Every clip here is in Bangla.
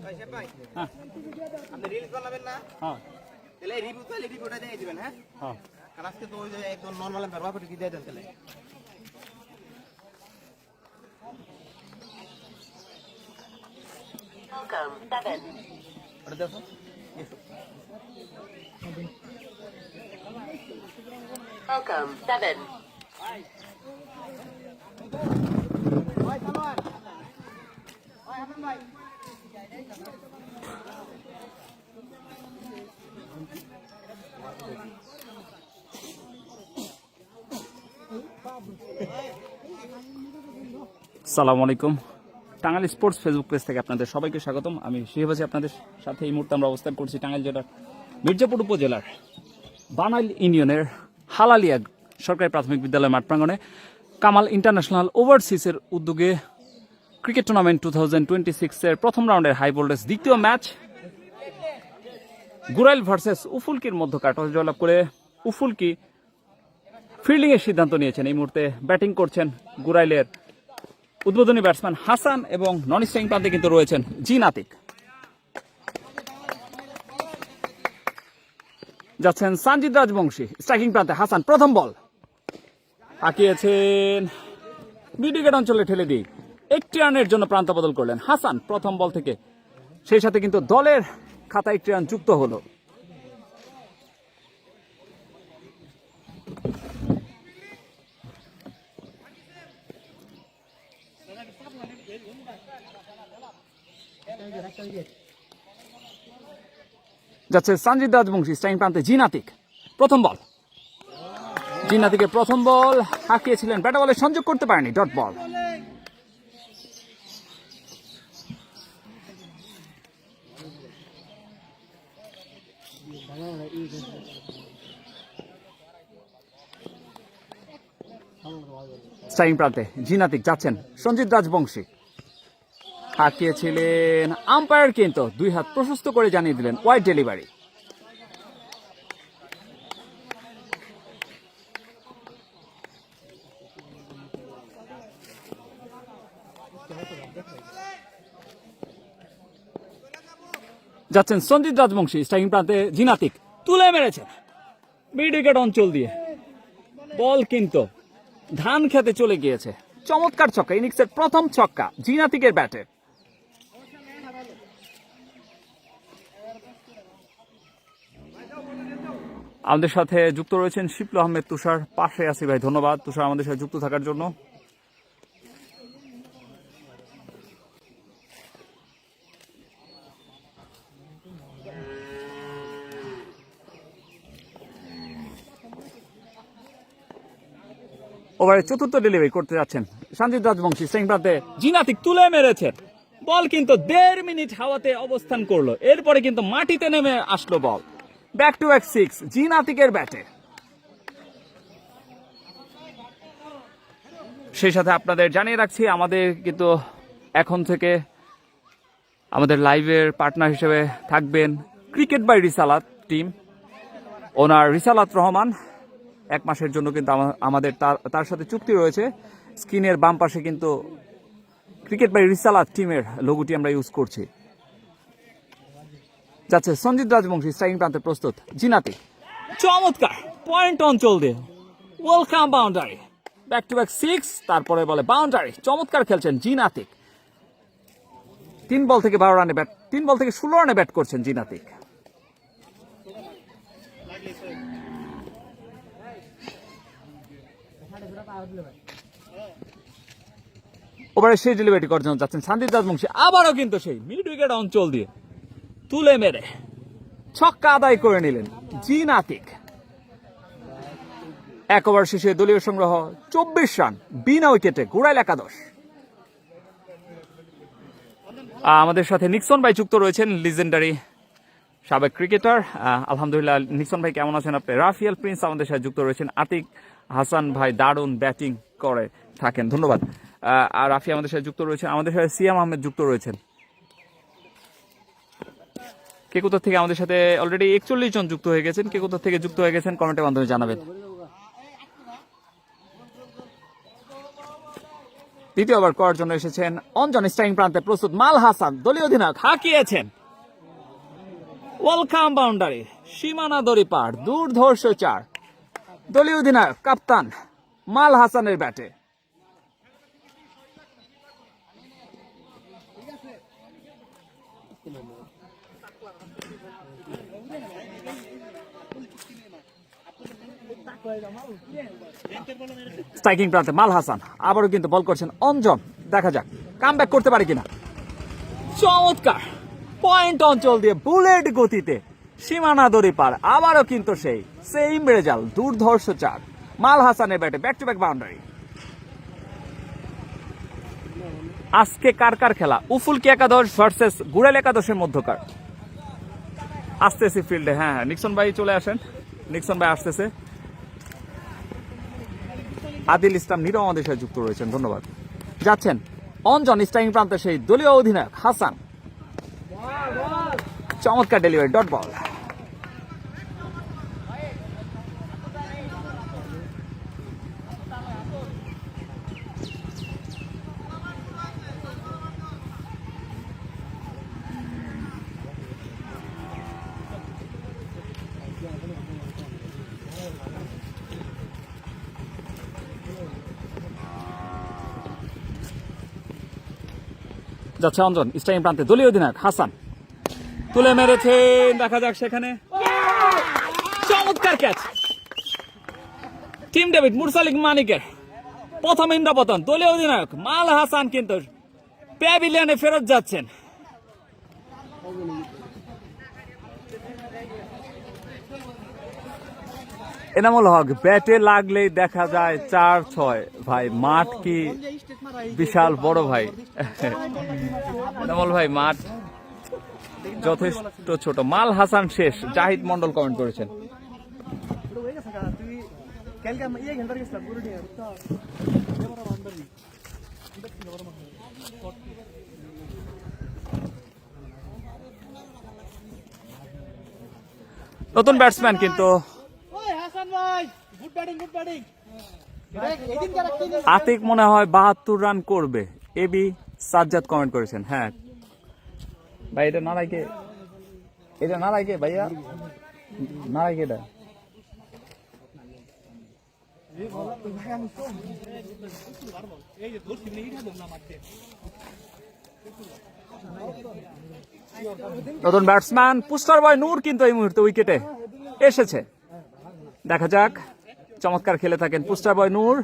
হ্যাঁ আপনি রিলস বানাবেন না? হ্যাঁ তাহলে রিভিউ তাহলে রিভিউটা দিয়ে দিবেন। হ্যাঁ হ্যাঁ কারণ আজকে তো ওই যে একদম নরমাল ব্যবহার করে কি দিয়ে দেন তাহলে Welcome 7. ওটা দেখো Welcome 7. ভাই সালমান ভাই হাসান ভাই আসসালামু আলাইকুম। টাঙ্গাইল স্পোর্টস ফেসবুক পেজ থেকে আপনাদের সবাইকে স্বাগতম। আমি শিহাব আছি আপনাদের সাথে। এই মুহূর্তে আমরা অবস্থান করছি টাঙ্গাইল জেলার মির্জাপুর উপজেলার বানাইল ইউনিয়নের হালালিয়া সরকারি প্রাথমিক বিদ্যালয় মাঠ প্রাঙ্গণে কামাল ইন্টারন্যাশনাল ওভারসিজের উদ্যোগে ক্রিকেট টুর্নামেন্ট 2026-এর প্রথম রাউন্ডের হাই ভোল্টেজ দ্বিতীয় ম্যাচ গুরাইল ভার্সেস উফুলকির মধ্যকার টস জয়লাভ করে উফুলকি ফিল্ডিংয়ের সিদ্ধান্ত নিয়েছেন। এই মুহূর্তে ব্যাটিং করছেন গুরাইলের উদ্বোধনী ব্যাটসম্যান হাসান এবং নন স্ট্রাইকিং প্রান্তে কিন্তু রয়েছেন জিন আতিক। যাচ্ছেন সানজিদ রাজবংশী স্ট্রাইকিং প্রান্তে। হাসান প্রথম বল হাঁকিয়েছেন মিড উইকেট অঞ্চলে ঠেলে দিয়ে একটি রানের জন্য প্রান্ত বদল করলেন হাসান প্রথম বল থেকে। সেই সাথে কিন্তু দলের খাতায় একটি রান যুক্ত হলো। যাচ্ছে সানজিদ রাজবংশী স্ট্রাইকিং প্রান্তে জিন আতিক প্রথম বল। জিন আতিকের প্রথম বল হাঁকিয়েছিলেন, ব্যাট বলে সংযোগ করতে পারেনি, ডট বল। স্ট্রাইকিং প্রান্তে জিন আতিক যাচ্ছেন সঞ্জিত রাজবংশী হাঁকিয়েছিলেন, আম্পায়ার কিন্তু দুই হাত প্রশস্ত করে জানিয়ে দিলেন ওয়াইড ডেলিভারি। যাচ্ছেন সঞ্জিত রাজবংশী স্ট্রাইকিং প্রান্তে জিন আতিক তুলে মেরেছেন মিড উইকেট অঞ্চল দিয়ে। বল কিন্তু ধান খেতে চলে গিয়েছে। চমৎকার ছক্কা, ইনিংসের প্রথম ছক্কা জিন আতিকের ব্যাটে। আমাদের সাথে যুক্ত রয়েছেন শিপলু আহমেদ তুষার, পাশে আছি ভাই, ধন্যবাদ তুষার আমাদের সাথে যুক্ত থাকার জন্য। ওভারে চতুর্থ ডেলিভারি করতে যাচ্ছেন সঞ্জিত রাজবংশী স্ট্রাইকিং প্রান্তে জিন আতিক তুলে মেরেছেন। বল কিন্তু 1.5 মিনিট হাওয়াতে অবস্থান করলো, এরপরে কিন্তু মাটিতে নেমে আসলো বল। ব্যাক টু ব্যাক 6 জিন আতিকের ব্যাটে। সেই সাথে আপনাদের জানিয়ে রাখছি আমাদের কিন্তু এখন থেকে আমাদের লাইভের পার্টনার হিসেবে থাকবেন ক্রিকেট বাই রিসালাত টিম, ওনার রিসালাত রহমান। 1 মাসের জন্য কিন্তু আমাদের তার সাথে চুক্তি রয়েছে। স্ক্রিনের বাম পাশে কিন্তু ক্রিকেট বাই রিসালাত টিমের লোগোটি আমরা ইউজ করছি। যাচ্ছে সঞ্জিত রাজবংশী স্ট্রাইকিং প্রান্তে প্রস্তুত জিন আতিক, চমৎকার পয়েন্ট অঞ্চল দিয়ে welcome boundary, back to back 6, তারপরে বলে বাউন্ডারি। চমৎকার খেলছেন জিন আতিক। 3 বল থেকে 12 রানে ব্যাট, 3 বল থেকে 16 রানে ব্যাট করছেন জিন আতিক। ওভারে সেই ডেলিভারি করার জন্য যাচ্ছেন সঞ্জিত রাজবংশী, আবারও কিন্তু সেই মিড উইকেট অঞ্চল দিয়ে তুলে মেরে ছক্কা আদায় করে নিলেন জিন আতিক। 1 ওভার শেষে দলীয় সংগ্রহ 24 রান বিনা উইকেটে গুরাইল একাদশ। আমাদের সাথে নিক্সন ভাই যুক্ত রয়েছেন, লিজেন্ডারি সাবেক ক্রিকেটার। আলহামদুলিল্লাহ নিক্সন ভাই কেমন আছেন আপনি? রাফিয়াল প্রিন্স আমাদের সাথে যুক্ত রয়েছেন। আতিক হাসান ভাই দারুণ ব্যাটিং করে থাকেন, ধন্যবাদ। আর রাফি আমাদের সাথে যুক্ত রয়েছেন। আমাদের সাথে সিয়াম আহমেদ যুক্ত রয়েছেন। কে কোথা থেকে আমাদের সাথে অলরেডি 41 জন যুক্ত হয়ে গেছেন। কে কোথা থেকে যুক্ত হয়ে গেছেন কমেন্টের মাধ্যমে জানাবেন। দ্বিতীয় ওভার করার জন্য এসেছেন অঞ্জন। স্ট্রাইকিং প্রান্তে প্রস্তুত মাল হাসান, দলীয় অধিনায়ক হাঁকিয়েছেন। ওয়েলকাম বাউন্ডারি, সীমানা দড়ি পার, দুর্ধর্ষ 4। দলীয় অধিনায়ক কাপ্তান মাল হাসানের ব্যাটে। স্ট্রাইকিং প্রান্তে মাল হাসান, আবারও কিন্তু বল করছেন অঞ্জন। দেখা যাক কামব্যাক করতে পারে কিনা। চমৎকার পয়েন্ট অঞ্চল দিয়ে বুলেট গতিতে সীমানা দড়ি পার, আবারও কিন্তু সেই সেম রেজাল্ট, দুর্ধর্ষ 4। মাল হাসানের ব্যাটে ব্যাক টু ব্যাক বাউন্ডারি। আজকে কার কার খেলা? উফুলকি একাদশ ভার্সেস গুড়াল একাদশের মধ্যকার। আসতেছে ফিল্ডে, হ্যাঁ নিক্সন ভাই চলে আসেন। নিক্সন ভাই আসতেছে। আদিল ইসলাম নীরব আমাদের সাথে যুক্ত রয়েছেন, ধন্যবাদ। যাচ্ছেন অঞ্জন, স্ট্রাইকিং প্রান্তে সেই দলীয় অধিনায়ক হাসান। চমৎকার ডেলিভারি, ডট বল। যাচ্ছে অঞ্জন, স্ট্রাইকিং প্রান্তে দলীয় অধিনায়ক হাসান তুলে মেরেছেন। দেখা যাক সেখানে চমৎকার ক্যাচ। টিম ডেভিড মুরসালিক মানিকের প্রথম ইন্দ্রপতন। দলীয় অধিনায়ক মাল হাসান কিন্তু প্যাভিলিয়নে ফেরত যাচ্ছেন। এনামুল হক ব্যাটে লাগলেই দেখা যায় 4-6। ভাই মাঠ কি বিশাল বড় ভাই। এনামুল ভাই মাঠ যথেষ্ট ছোট। মাল হাসান শেষ, জাহিদ মন্ডল কমেন্ট করেছেন। নতুন ব্যাটসম্যান কিন্তু আতিক মনে হয় 72 রান করবে, এবি সাজ্জাদ কমেন্ট করেছেন। হ্যাঁ ভাই এটা নারাইকে, এটা নারাইকে ভাইয়া, নারাইকে এটা। নতুন ব্যাটসম্যান পুস্টার বয় নূর কিন্তু এই মুহূর্তে উইকেটে এসেছে। দেখা যাক, চমৎকার খেলে থাকেন পুস্টার বয় নূর।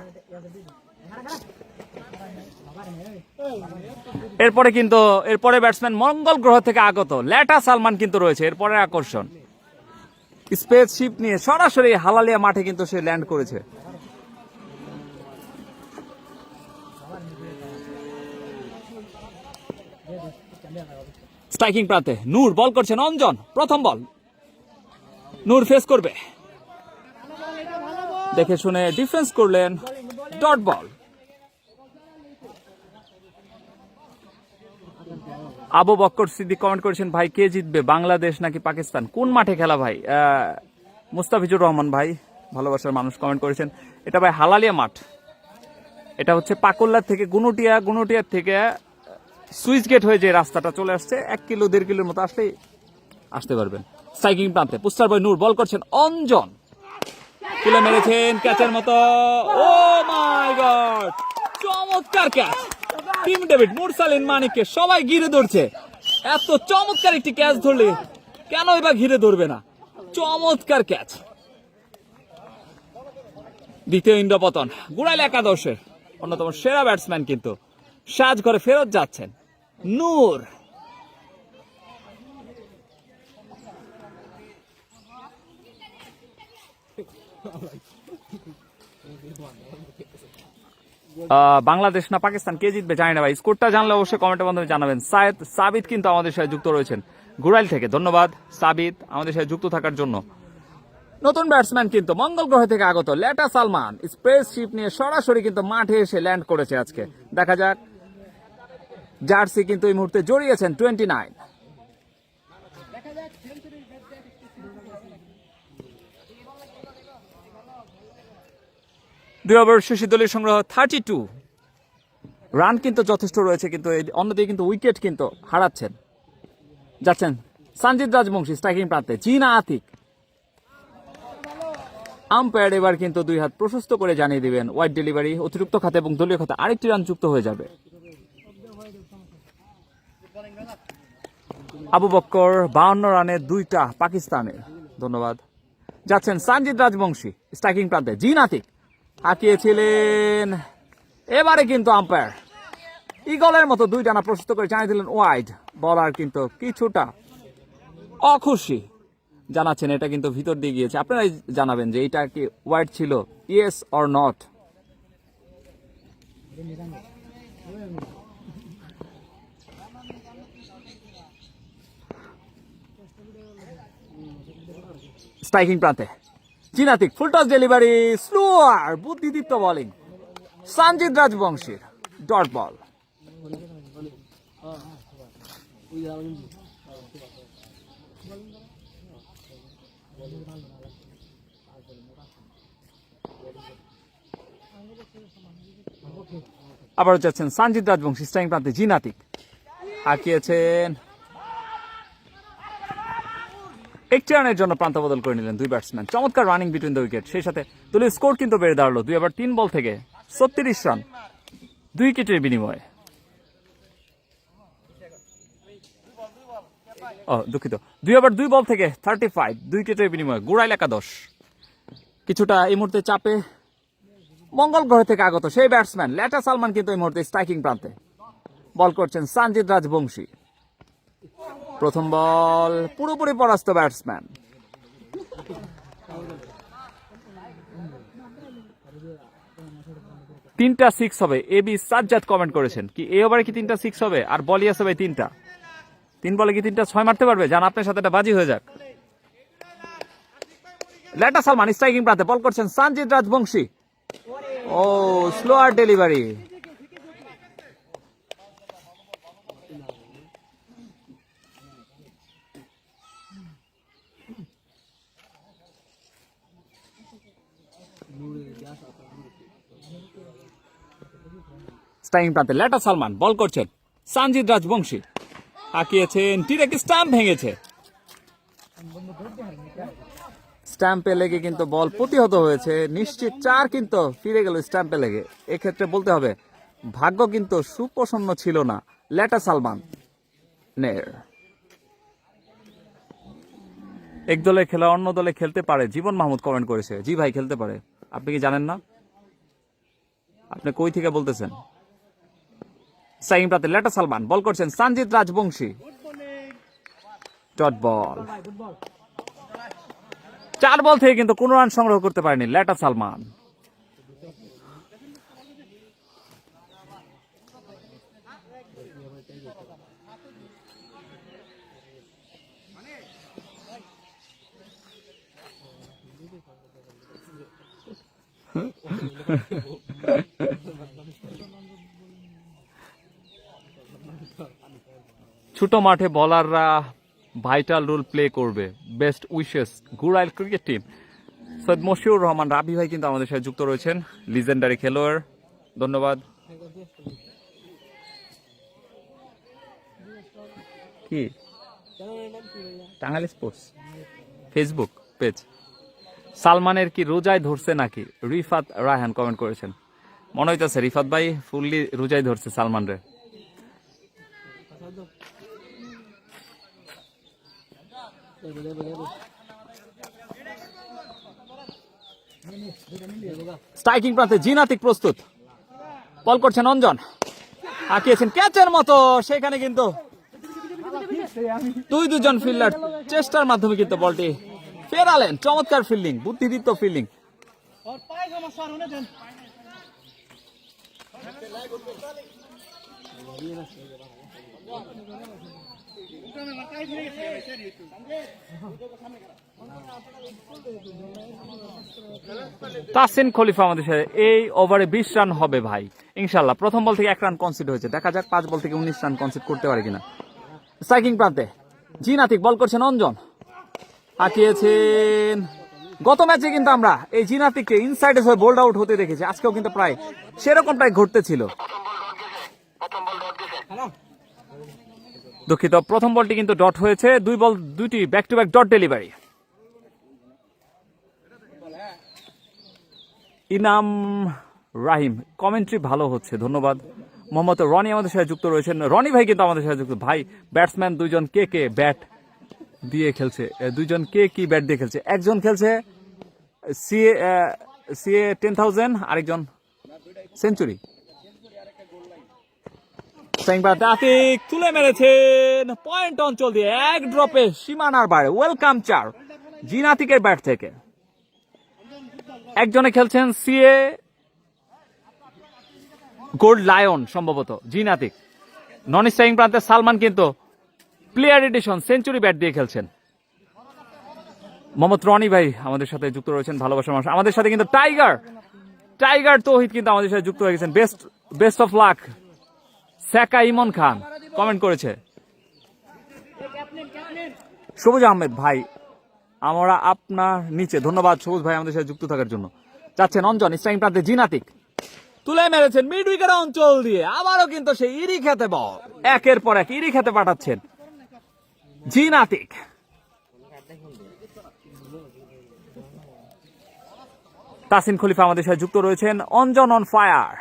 এরপরে ব্যাটসম্যান মঙ্গল গ্রহ থেকে আগত লেটা সালমান কিন্তু রয়েছে। এরপরে আকর্ষণ স্পেসশিপ নিয়ে সরাসরি হালালিয়া মাঠে কিন্তু সে ল্যান্ড করেছে। স্ট্রাইকিং প্রান্তে নূর, বল করছেন অঞ্জন। প্রথম বল নূর ফেস করবে, দেখে শুনে ডিফেন্স করলেন, dot ball. Abu Bakkar Siddique comment করেছেন, ভাই কে জিতবে, বাংলাদেশ নাকি পাকিস্তান? কোন মাঠে খেলা ভাই? মুস্তাফিজুর রহমান ভাই ভালোবাসার মানুষ কমেন্ট করেছেন। এটা ভাই হালালিয়া মাঠ, এটা হচ্ছে পাকুল্লা থেকে গুনুটিয়ার থেকে সুইচ গেট হয়ে যে রাস্তাটা চলে আসছে, 1 কিলো 1.5 কিলোর মতো আসলেই আসতে পারবেন। স্ট্রাইকিং প্রান্তে পুস্টার বয় নূর, বল করছেন অঞ্জন, তুলে মেরেছেন ক্যাচের মতো। ও মাই গড, চমৎকার ক্যাচ। টিম ডেভিড মুরসালিন মানিককে সবাই ঘিরে ধরছে। এত চমৎকার একটি ক্যাচ ধরলে কেন এবার ঘিরে ধরবে না? চমৎকার ক্যাচ। দ্বিতীয় ইন্দ্রপতন গুড়াইল একাদশের অন্যতম সেরা ব্যাটসম্যান কিন্তু সাজঘরে ফেরত যাচ্ছেন নূর। বাংলাদেশ না পাকিস্তান কে জিতবে জানি না ভাই, স্কোরটা জানলে অবশ্যই কমেন্টের মাধ্যমে জানাবেন। সাবিত কিন্তু আমাদের সাথে যুক্ত রয়েছেন গুড়াইল থেকে, ধন্যবাদ সাবিত আমাদের সাথে যুক্ত থাকার জন্য। নতুন ব্যাটসম্যান কিন্তু মঙ্গল গ্রহ থেকে আগত লেটা সালমান স্পেসশিপ নিয়ে সরাসরি কিন্তু মাঠে এসে ল্যান্ড করেছে আজকে। দেখা যাক, জার্সি কিন্তু এই মুহূর্তে জড়িয়েছেন 29। দুই ওভার শেষে দলীয় সংগ্রহ 32। রান কিন্তু যথেষ্ট রয়েছে, কিন্তু অন্যদিকে কিন্তু উইকেট কিন্তু হারাচ্ছেন। যাচ্ছেন সঞ্জিত রাজবংশী স্ট্রাইকিং প্রান্তে, জিনা আতিক। আম্পায়ার এবার কিন্তু দুই হাত প্রশস্ত করে জানিয়ে দিবেন ওয়াইড ডেলিভারি, অতিরিক্ত খাতে এবং দলীয় খাতে আরেকটি রান যুক্ত হয়ে যাবে। আবু বক্কর 52 রানে 2টা পাকিস্তানের। ধন্যবাদ। যাচ্ছেন সঞ্জিত রাজবংশী স্ট্রাইকিং প্রান্তে, জিন আতিক হাঁকিয়েছিলেন, এবারে কিন্তু আম্পায়ার ইগলের মতো 2 ডানা প্রশস্ত করে জানিয়ে দিলেন ওয়াইড। বলার কিন্তু কিছুটা অখুশি জানাচ্ছেন, এটা কিন্তু ভিতর দিয়ে গিয়েছে। আপনারাই জানাবেন যে এটা কি ওয়াইড ছিল, ইয়েস অর নট। স্ট্রাইকিং প্রান্তে জিনাতিক ফুল টস ডেলিভারি, স্লোয়ার বুদ্ধিদীপ্ত বোলিং সঞ্জিত রাজবংশীর, ডট বল। আবারও যাচ্ছেন সঞ্জিত রাজবংশী স্ট্রাইকিং প্রান্তে, জিনাতিক হাঁকিয়েছেন, একটি রানের জন্য প্রান্ত বদল করে নিলেন 2 ব্যাটসম্যান। চমৎকার রানিং বিটুইন দ্য উইকেট, সেই সাথে দলীয় স্কোর কিন্তু বেড়ে দাঁড়ালো 2 ওভার 3 বল থেকে 36 রান 2 উইকেটের বিনিময়ে। দুঃখিত, 2 ওভার 2 বল থেকে 35 2 উইকেটের বিনিময়ে। গুড়াইল একাদশ কিছুটা এই মুহূর্তে চাপে, মঙ্গল গ্রহ থেকে আগত সেই ব্যাটসম্যান লেটা সালমান কিন্তু এই মুহূর্তে স্ট্রাইকিং প্রান্তে বল করছেন সঞ্জিত রাজবংশী। প্রথম বল পুরোপুরি পরাস্ত ব্যাটসম্যান। তিনটা 6 হবে, এবি সাজ্জাদ কমেন্ট করেছেন কি এই ওভারে কি 3টা 6 হবে, আর বলই আছে ভাই 3টা, 3 বলে কি 3টা 6 মারতে পারবে? জান আপনার সাথে একটা বাজি হয়ে যাক। লেটা সালমান স্ট্রাইকিং প্রান্তে বল করছেন সঞ্জিত রাজবংশী, ও স্লোয়ার ডেলিভারি। স্ট্রাইকিং প্রান্তে লেটা সালমান বল করছেন সঞ্জিত রাজবংশী, হাঁকিয়েছেন, ডিরেক্ট স্টাম্প ভেঙেছে। স্ট্যাম্পে লেগে কিন্তু বল প্রতিহত হয়েছে, নিশ্চিত 4 কিন্তু ফিরে গেল স্ট্যাম্পে লেগে। এক্ষেত্রে বলতে হবে ভাগ্য কিন্তু সুপ্রসন্ন ছিল না লেটা সালমান নের। এক দলে খেলা অন্য দলে খেলতে পারে, জীবন মাহমুদ কমেন্ট করেছে। জি ভাই খেলতে পারে, আপনি কি জানেন না? আপনি কই থেকে বলতেছেন? স্ট্রাইকিং প্রান্তে লেটা সালমান বল করছেন সঞ্জিত রাজবংশী, ডট বল। 4 বল থেকে কিন্তু কোনো রান সংগ্রহ করতে পারেনি লেটা সালমান। ছোট মাঠে বলাররা ভাইটাল রোল প্লে করবে, best wishes Gurail cricket team. Syed Moshiur Rahman Rabi ভাই কিন্তু আমাদের সাথে যুক্ত রয়েছেন, লিজেন্ডারি খেলোয়াড়। ধন্যবাদ। কি টাঙ্গাইল স্পোর্টস ফেসবুক পেজ। সালমানের কি রোজায় ধরছে নাকি, রিফাত রায়হান কমেন্ট করেছেন। মনে হইতেছে রিফাত ভাই ফুললি রোজায় ধরছে সালমান রে। স্ট্রাইকিং প্রান্তে জিনাতিক প্রস্তুত, বল করছেন অঞ্জন, হাঁকিয়েছেন ক্যাচের মতো, সেখানে কিন্তু 2 ফিল্ডার চেষ্টার মাধ্যমে কিন্তু বলটি ফেরালেন। চমৎকার ফিল্ডিং, বুদ্ধিদীপ্ত ফিল্ডিং। তাসিন খলিফা আমাদের সাথে। এই ওভারে 20 রান হবে ভাই ইনশাল্লাহ। প্রথম বল থেকে 1 রান কনসিড হয়েছে, দেখা যাক 5 বল থেকে 19 রান কনসিড করতে পারে কিনা। স্ট্রাইকিং প্রান্তে জিনাতিক বল করছেন অঞ্জন, হাঁকিয়েছেন। গত ম্যাচে কিন্তু আমরা এই জিনাতিককে ইনসাইডে হয়ে বোল্ড আউট হতে দেখেছি, আজকেও কিন্তু প্রায় সেরকমটাই ঘটতেছিল। দুঃখিত, প্রথম বলটি কিন্তু ডট হয়েছে, দুইটি back to back dot delivery. Inam Rahim, commentary ভালো হচ্ছে, ধন্যবাদ। মোহাম্মদ রনি আমাদের সাথে যুক্ত রয়েছেন। রনি ভাই কিন্তু আমাদের সাথে যুক্ত। ভাই, ব্যাটসম্যান দুইজন কে ব্যাট দিয়ে খেলছে, দুইজন কি ব্যাট দিয়ে খেলছে? একজন খেলছে সিএ 10,000, আরেকজন সেঞ্চুরি। আতিক তুলে মেরেছেন পয়েন্ট অঞ্চল দিয়ে, এক ড্রপে সীমানার বাইরে। ওয়েলকাম চার জিন আতিকের ব্যাট থেকে। একজনে খেলছেন সিএ গোল্ড লায়ন, সম্ভবত জিন আতিক। নন স্ট্রাইকিং প্রান্তে সালমান কিন্তু প্লেয়ার এডিশন সেঞ্চুরি ব্যাট দিয়ে খেলছেন। মোহাম্মদ রনি ভাই আমাদের সাথে যুক্ত রয়েছেন, ভালোবাসার মানুষ। আমাদের সাথে কিন্তু টাইগার তৌহিদ কিন্তু আমাদের সাথে যুক্ত হয়ে গেছেন। বেস্ট অফ লাক সেকা ইমন খান কমেন্ট করেছে। সবুজ আহমেদ ভাই, আমরা আপনার নিচে, ধন্যবাদ সবুজ ভাই আমাদের সাথে যুক্ত থাকার জন্য। যাচ্ছেন অঞ্জন, স্ট্রাইকিং প্রান্তে জিন আতিক তুলে মেরেছেন মিড উইকেট অঞ্চল দিয়ে। আবারও কিন্তু সেই ইরি খেতে বল, একের পর এক ইরি খেতে পাঠাচ্ছেন জিন আতিক। তাসিন খলিফা আমাদের সাথে যুক্ত রয়েছেন। Anjan on fire.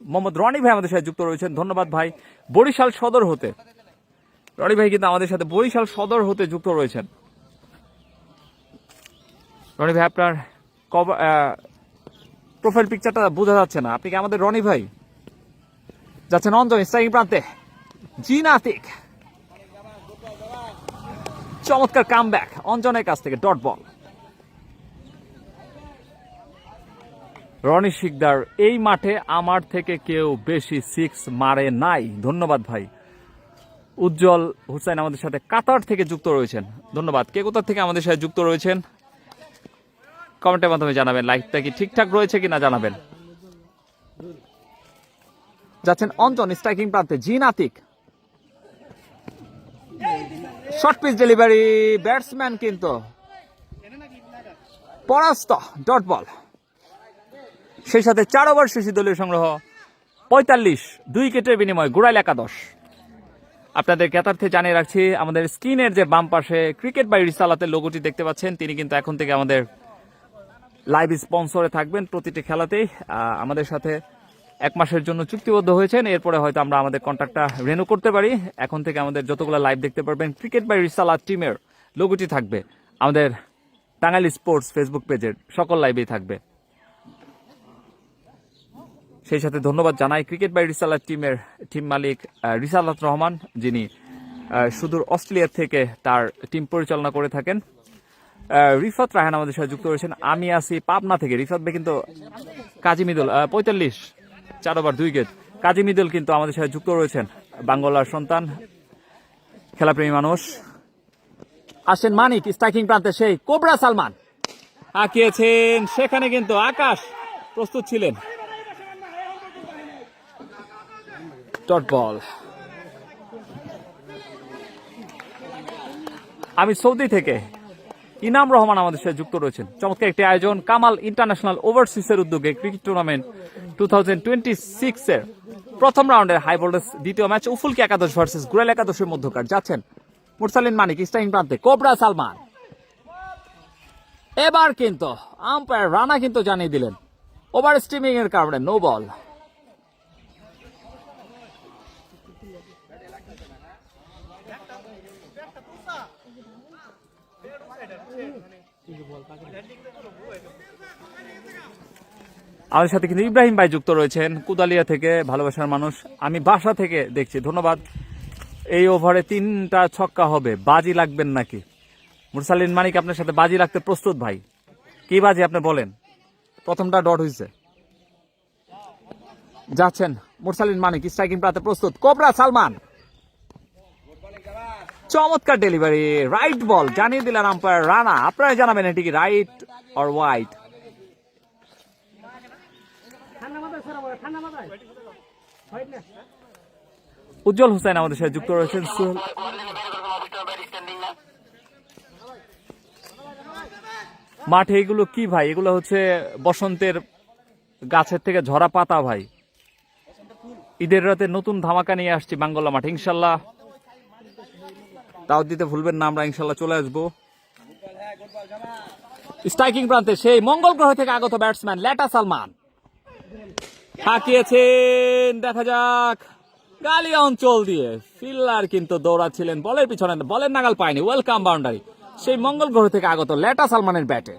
মোহাম্মদ রনি ভাই আমাদের সাথে যুক্ত রয়েছেন, ধন্যবাদ ভাই। বরিশাল সদর হতে রনি ভাই কিন্তু আমাদের সাথে বরিশাল সদর হতে যুক্ত রয়েছেন। রনি ভাই, আপনার প্রোফাইল পিকচারটা বোঝা যাচ্ছে না, আপনি কি আমাদের রনি ভাই? যাচ্ছেন অঞ্জন, স্ট্রাইকিং প্রান্তে জিন আতিক। চমৎকার কামব্যাক অঞ্জনের কাছ থেকে, ডট বল। রনি শিকদার, এই মাঠে আমার থেকে কেউ বেশি সিক্স মারে নাই, ধন্যবাদ ভাই। উজ্জ্বল হুসাইন আমাদের সাথে কাতার থেকে যুক্ত রয়েছেন, ধন্যবাদ। কে কোথা থেকে আমাদের সাথে যুক্ত রয়েছেন কমেন্টের মাধ্যমে জানাবেন। লাইভটা কি ঠিকঠাক রয়েছে কিনা জানাবেন। যাচ্ছেন অঞ্জন, স্ট্রাইকিং প্রান্তে জিন Atiq. Short pitch delivery, batsman কিন্তু পরাস্ত, ডট বল। সেই সাথে 4 ওভার শেষে দলীয় সংগ্রহ 45, 2 উইকেটের বিনিময়ে গুড়াইল একাদশ। আপনাদের জ্ঞাতার্থে জানিয়ে রাখছি, আমাদের স্ক্রিনের যে বাম পাশে ক্রিকেট বাই রিসালাতের লোগোটি দেখতে পাচ্ছেন, তিনি কিন্তু এখন থেকে আমাদের লাইভ স্পন্সরে থাকবেন প্রতিটি খেলাতেই। আমাদের সাথে 1 মাসের জন্য চুক্তিবদ্ধ হয়েছেন, এরপরে হয়তো আমরা আমাদের কন্ট্রাক্টটা রিনিউ করতে পারি। এখন থেকে আমাদের যতগুলো লাইভ দেখতে পারবেন ক্রিকেট বাই রিসালাত টিমের লোগোটি থাকবে, আমাদের টাঙ্গাইল স্পোর্টস ফেসবুক পেজের সকল লাইভেই থাকবে। সেই সাথে ধন্যবাদ জানাই ক্রিকেট বাই রিসালাত টিমের টিম মালিক রিসালাত রহমান, যিনি সুদূর অস্ট্রেলিয়া থেকে তার টিম পরিচালনা করে থাকেন। রিফাত রায়হান আমাদের সাথে যুক্ত রয়েছেন। আমি আছি পাবনা থেকে। রিফাত ভাই কিন্তু কাজী মিদুল 45, 4 ওভার 2 উইকেট। কাজী মিদুল কিন্তু আমাদের সাথে যুক্ত রয়েছেন, বাঙ্গলার সন্তান, খেলাপ্রেমী মানুষ। আসেন মানিক, স্ট্রাইকিং প্রান্তে সেই কোবরা সালমান আঁকিয়েছেন, সেখানে কিন্তু আকাশ প্রস্তুত ছিলেন, ডট বল। আমি সৌদি থেকে ইনাম রহমান আমাদের সাথে যুক্ত রয়েছেন। চমৎকার একটি আয়োজন, কামাল ইন্টারন্যাশনাল ওভারসিজের উদ্যোগে ক্রিকেট টুর্নামেন্ট 2026 এর প্রথম রাউন্ডের হাই ভোল্টেজ দ্বিতীয় ম্যাচ উফুলকি একাদশ ভার্সেস গুড়াইল একাদশের মধ্যকার। যাচ্ছেন মুরসালিন মানিক, স্ট্রাইকিং প্রান্তে কোবরা সালমান। এবার কিন্তু আম্পায়ার রানা কিন্তু জানিয়ে দিলেন ওভার স্টিমিং এর কারণে নো বল। আমাদের সাথে কিন্তু ইব্রাহিম ভাই যুক্ত রয়েছেন কুদালিয়া থেকে, ভালোবাসার মানুষ। আমি বাসা থেকে দেখছি, ধন্যবাদ। এই ওভারে 3টা ছক্কা হবে, বাজি লাগবেন নাকি? মুরসালিন মানিক আপনার সাথে বাজি রাখতে প্রস্তুত ভাই। কি বাজি আপনি বলেন? প্রথমটা ডট হয়েছে। যাচ্ছেন মুরসালিন মানিক, স্ট্রাইকিং প্রান্তে প্রস্তুত কোবরা সালমান। চমৎকার ডেলিভারি, রাইট বল, জানিয়ে দিলেন আম্পায়ার রানা। আপনারা জানাবেন এটি কি রাইট অর ওয়াইড। উজ্জ্বল হোসেন আমাদের সাথে যুক্ত রয়েছেন। মাঠে এগুলো কি ভাই? এগুলো হচ্ছে বসন্তের গাছের থেকে ঝরা পাতা ভাই। ঈদের রাতে নতুন ধামাকা নিয়ে আসছি বাঙ্গলা মাঠে, ইনশাল্লাহ দাওয়াত দিতে ভুলবেন না, আমরা ইনশাল্লাহ চলে আসবো। স্ট্রাইকিং প্রান্তে সেই মঙ্গল গ্রহ থেকে আগত ব্যাটসম্যান লেটা সালমান হাঁকিয়েছেন, দেখা যাক গালি অঞ্চল দিয়ে। ফিল্ডার কিন্তু দৌড়াচ্ছিলেন বলের পিছনে, বলের নাগাল পায়নি, ওয়েলকাম বাউন্ডারি সেই মঙ্গল গ্রহ থেকে আগত লেটা সালমানের ব্যাটে।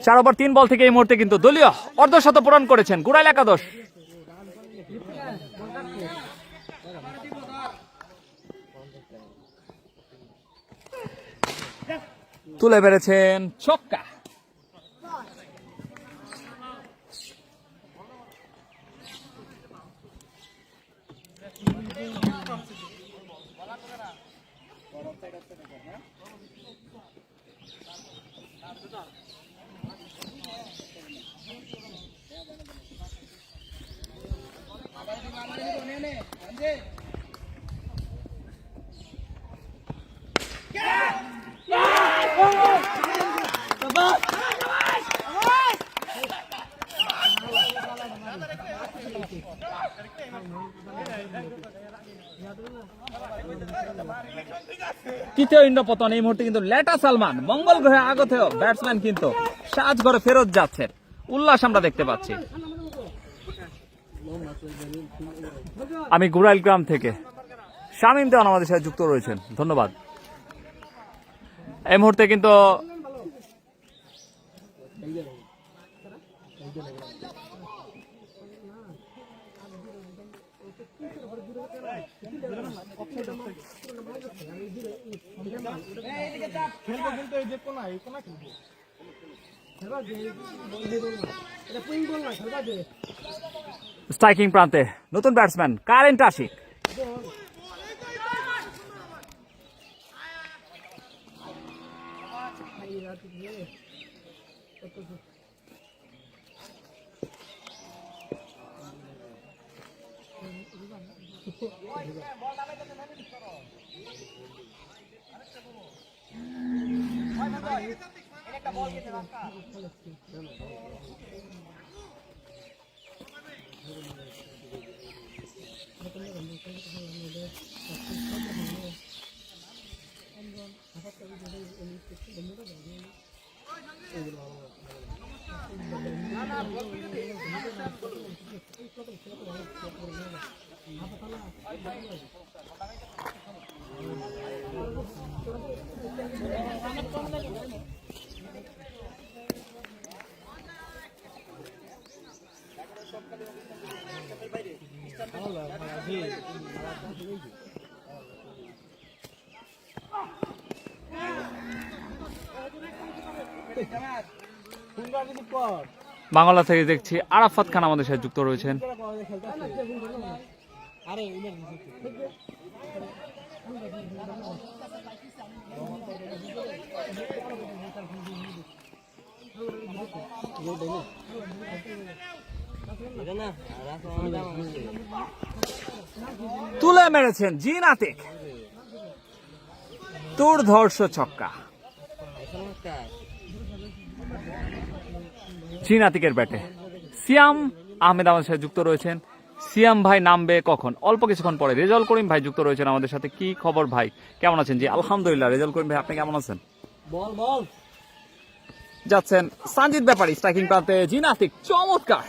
চার ওভার 3 বল থেকে এই মুহূর্তে কিন্তু দলীয় অর্ধশত পূরণ করেছেন গুড়াইল একাদশ। তুলে বেড়েছেন ছক্কা। তৃতীয় ইন্দ্রপতন এই মুহূর্তে কিন্তু লেটা সালমান মঙ্গল গ্রহে আগত ব্যাটসম্যান কিন্তু সাজঘরে ফেরত যাচ্ছেন, উল্লাস আমরা দেখতে পাচ্ছি। আমি গুড়াইল গ্রাম থেকে শামীম দেওয়ান আমাদের সাথে যুক্ত রয়েছেন, ধন্যবাদ। এই মুহূর্তে কিন্তু স্ট্রাইকিং প্রান্তে নতুন ব্যাটসম্যান কারেন্ট আশিক। বাংলা থেকে দেখছি আরাফাত খান আমাদের সাথে যুক্ত রয়েছেন। তুলে মেরেছেন জিন আতিক, দুর্ধর্ষ ছক্কা। জিন আতিকের ব্যাটে সিয়াম আহমেদ আমাদের সাথে যুক্ত রয়েছেন। সিয়াম ভাই নামবে কখন? অল্প কিছুক্ষণ পরে। রেজাউল করিম ভাই যুক্ত রয়েছেন আমাদের সাথে। কি খবর ভাই, কেমন আছেন? জি আলহামদুলিল্লাহ। রেজাউল করিম ভাই আপনি কেমন আছেন? যাচ্ছেন সানজিদ ব্যাপারী স্ট্রাইকিং প্রান্তে। জিন আতিক চমৎকার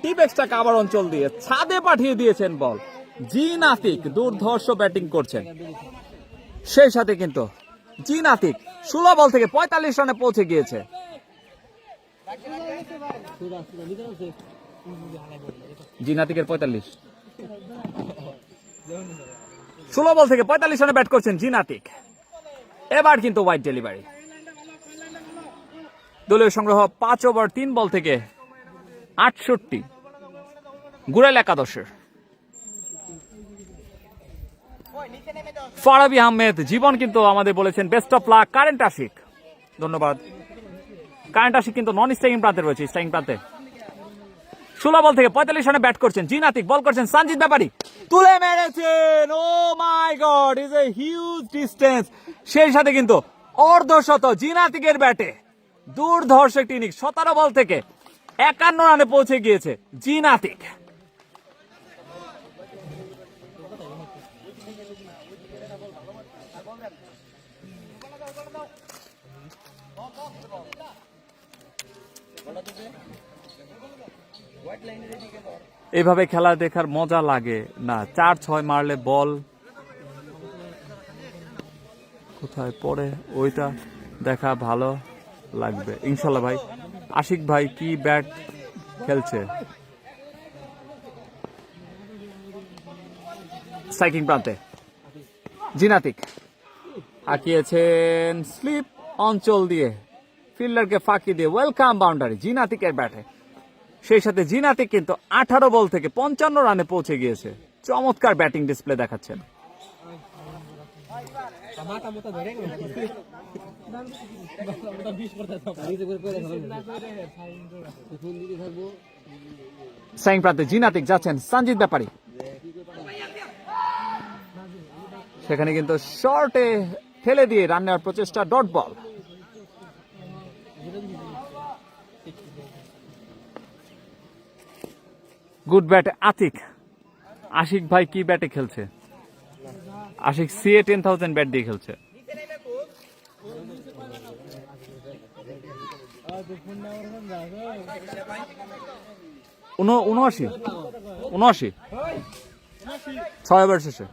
টিপ এক্সট্রা কাভার অঞ্চল দিয়ে ছাদে পাঠিয়ে দিয়েছেন বল। জিন আতিক দুর্ধর্ষ ব্যাটিং করছেন। সেই সাথে কিন্তু জিন আতিক 16 বল থেকে 45 রানে পৌঁছে গিয়েছে। জিন আতিকের 45, 16 বল থেকে 45 রানে ব্যাট করছেন জিন আতিক। এবার কিন্তু ওয়াইড ডেলিভারি। দলীয় সংগ্রহ 5 ওভার 3 বল থেকে 68 গুড়াইল একাদশের। ফারাবি আহমেদ জীবন কিন্তু আমাদের বলেছেন বেস্ট অফ লাক কারেন্ট আশিক, ধন্যবাদ। কারেন্ট আশিক কিন্তু নন স্ট্রাইকিং প্রান্তে রয়েছে। স্ট্রাইকিং প্রান্তে 16 বল থেকে 45 রানে ব্যাট করছেন জিন আতিক। বল করছেন সানজিদ ব্যাপারী, তুলে মেরেছেন। Oh my god, is a huge distance. সেই সাথে কিন্তু অর্ধশত জিনাতিকের ব্যাটে দুর্ধর্ষ একটি ইনিংস, 17 বল থেকে 51 রানে পৌঁছে গিয়েছে জিনাতিক। এইভাবে খেলা দেখার মজা লাগে না, 4-6 মারলে বল কোথায় পড়ে ওইটা দেখা ভালো লাগবে ইনশাল্লাহ। ভাই আশিক ভাই কি ব্যাট খেলছে। স্ট্রাইকিং প্রান্তে জিনাতিক হাঁকিয়েছেন স্লিপ অঞ্চল দিয়ে, ফিল্ডারকে ফাঁকি দিয়ে ওয়েলকাম বাউন্ডারি জিনাতিকের ব্যাটে। সেই সাথে জিনাতিক কিন্তু 18 বল থেকে 55 রানে পৌঁছে গিয়েছে। চমৎকার ব্যাটিং ডিসপ্লে দেখাচ্ছেন। সাইং প্রান্তে জিনাতিক যাচ্ছেন সঞ্জিত ব্যাপারী, সেখানে কিন্তু শর্টে ঠেলে দিয়ে রান নেওয়ার প্রচেষ্টা, dot ball. Good bat Atiq. Ashiq ভাই কি ব্যাটে খেলছে? আশিক CA 10,000 ব্যাট দিয়ে খেলছে। উনআশি 6 ওভার শেষে।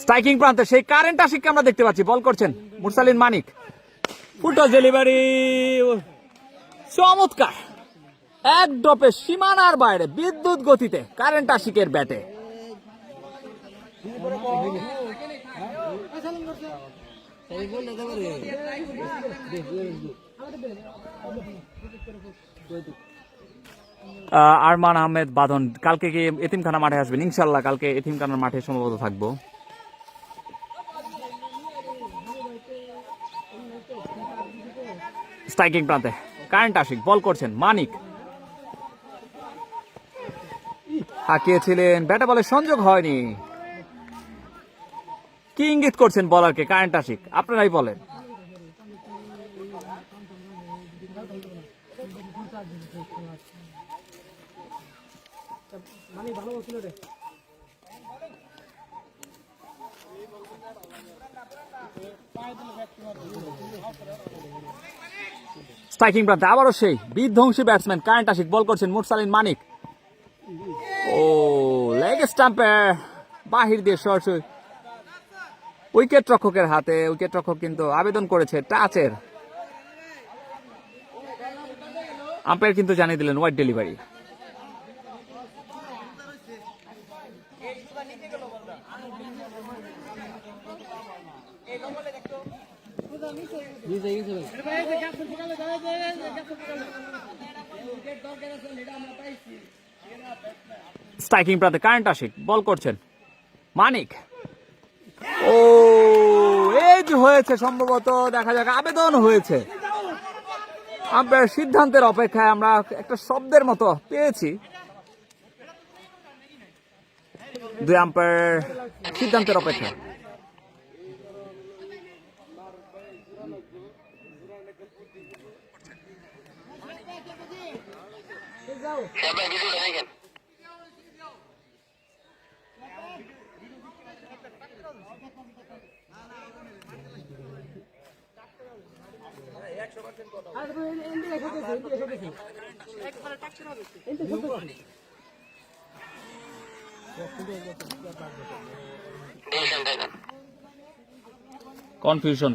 স্ট্রাইকিং প্রান্তে সেই কারেন্ট আশিককে আমরা দেখতে পাচ্ছি, বল করছেন মুরসালিন মানিক। ফুলটস ডেলিভারি, চমৎকার এক ড্রপে সীমানার বাইরে বিদ্যুৎ গতিতে কারেন্ট আশিকের ব্যাটে। আরমান আহমেদ বাদন কালকে কি এতিমখানা মাঠে আসবেন? ইনশাল্লাহ কালকে এতিমখানার মাঠে সম্ভবত থাকবো। স্ট্রাইকিং প্রান্তে কারেন্ট আশিক, বল করছেন মানিক। হাঁকিয়েছিলেন, ব্যাটে বলে সংযোগ হয়নি। কি ইঙ্গিত করছেন বলারকে কারেন্ট আশিক? আপনারাই বলেন। স্ট্রাইকিং প্রান্তে আবারও সেই বিধ্বংসী ব্যাটসম্যান কারেন্ট আশিক, বল করছেন মুরসালিন মানিক। ও লেগ স্টাম্পে বাহির দিয়ে সরাসরি উইকেট রক্ষকের হাতে। উইকেট রক্ষক কিন্তু আবেদন করেছে টাচের, আম্পায়ার কিন্তু জানিয়ে দিলেন ওয়াইড ডেলিভারি। স্ট্রাইকিং প্রান্তে কারেন্ট আশিক, বল করছেন মানিক। ও এজ হয়েছে সম্ভবত, দেখা যাক, আবেদন হয়েছে। আম্পায়ার সিদ্ধান্তের অপেক্ষায় আমরা একটা শব্দের মতো পেয়েছি। দুই আম্পায়ার সিদ্ধান্তের অপেক্ষায়।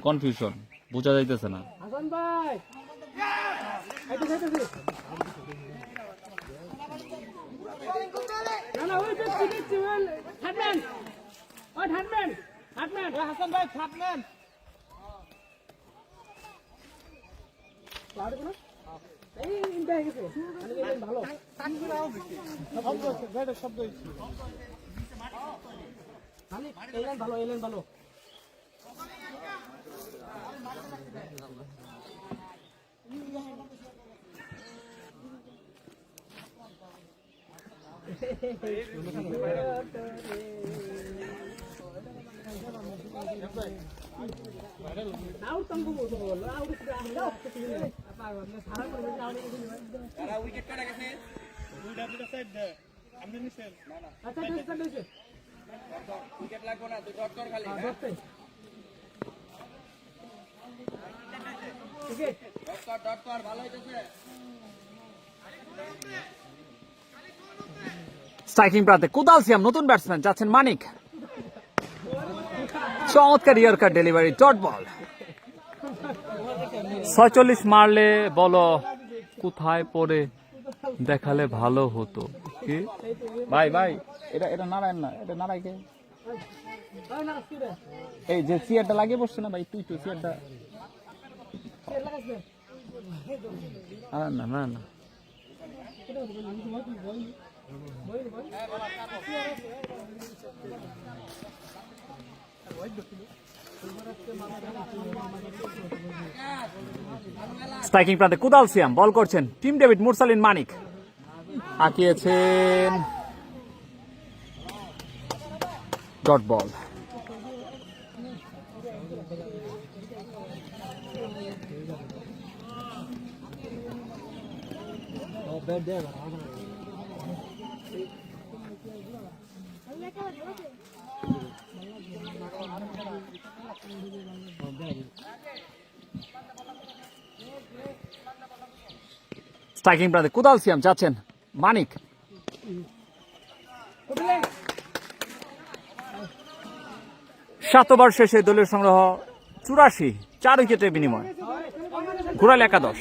কনফিউশন বোঝা যাইতেছে না। ভালো উইকেট কাটা গেছে উইকেট লাগবে না, তুই ডট কর খালি। ডট কর, ভালো হইতেছে। স্ট্রাইকিং প্রান্তে কোদাল সিয়াম নতুন ব্যাটসম্যান যাচ্ছেন মানিক। চমৎকার ইয়র্কার ডেলিভারি, ডট বল। 46 মারলে বলো কোথায় পড়ে দেখালে ভালো হতো। কি ভাই ভাই, এটা এটা নারায়ণ না, এটা নারায়ণকে এই যে চেয়ারটা লাগিয়ে বসছে না ভাই, তুই তো চেয়ারটা না না না স্ট্রাইকিং প্রান্তে কুদাল সিয়াম বল করছেন টিম ডেভিড মুরসালিন মানিক। আঁকিয়েছেন ডট বল। স্ট্রাইকিং প্রান্তে কুদাল সিয়াম যাচ্ছেন মানিক। সাতবার শেষে দলীয় সংগ্রহ 84, 4 উইকেটের বিনিময়। ঘোরাল একাদশ।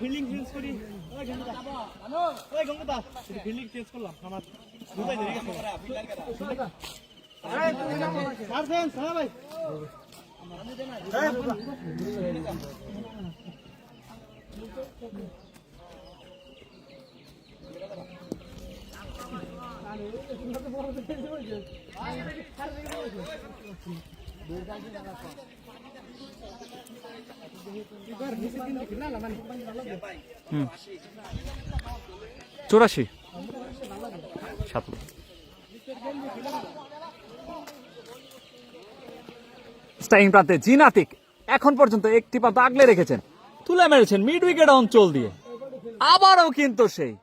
ফিল্ডিং চেঞ্জ করি, ফিল্ডিং চেঞ্জ করলাম আমার বুঝাই দিয়ে গেছে। ভাই হুম 84 7। স্ট্রাইকিং প্রান্তে জিনাতিক এখন পর্যন্ত একটি পা আগলে রেখেছেন, তুলে মেরেছেন মিড উইকেট অঞ্চল দিয়ে। আবারও কিন্তু সেই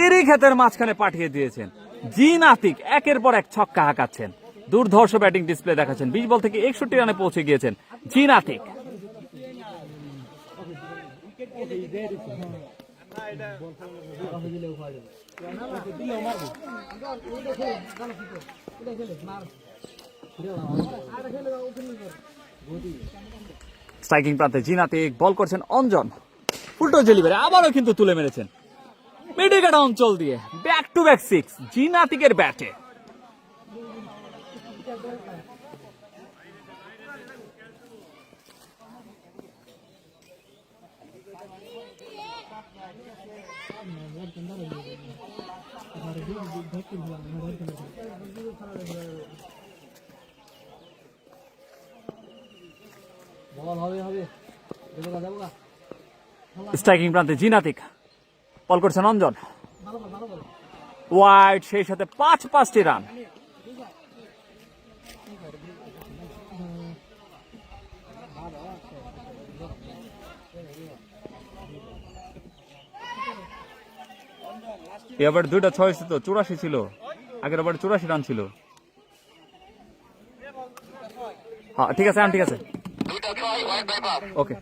এরই ক্ষেতের মাঝখানে পাঠিয়ে দিয়েছেন। জিনাতিক একের পর এক ছক্কা হাঁকাচ্ছেন, দুর্ধর্ষ ব্যাটিং ডিসপ্লে দেখাচ্ছেন। 20 বল থেকে 61 রানে পৌঁছে গিয়েছেন জিনাতিক। স্ট্রাইকিং প্রান্তে জিনাতিক বল করছেন অঞ্জন, উল্টো ডেলিভারি আবারও কিন্তু তুলে মেরেছেন মিড উইকেট অঞ্চল দিয়ে। ব্যাক টু ব্যাক 6 জিনাতিকের ব্যাটে। স্ট্রাইকিং প্রান্তে জিনাতিক বল করছেন অঞ্জন, ওয়াইড, সেই সাথে 5টি রান। এবার 2টা 6 ছিল, 84 ছিল, আগের আবার 84 রান ছিল। হ্যাঁ ঠিক আছে, ঠিক আছে, ওকে।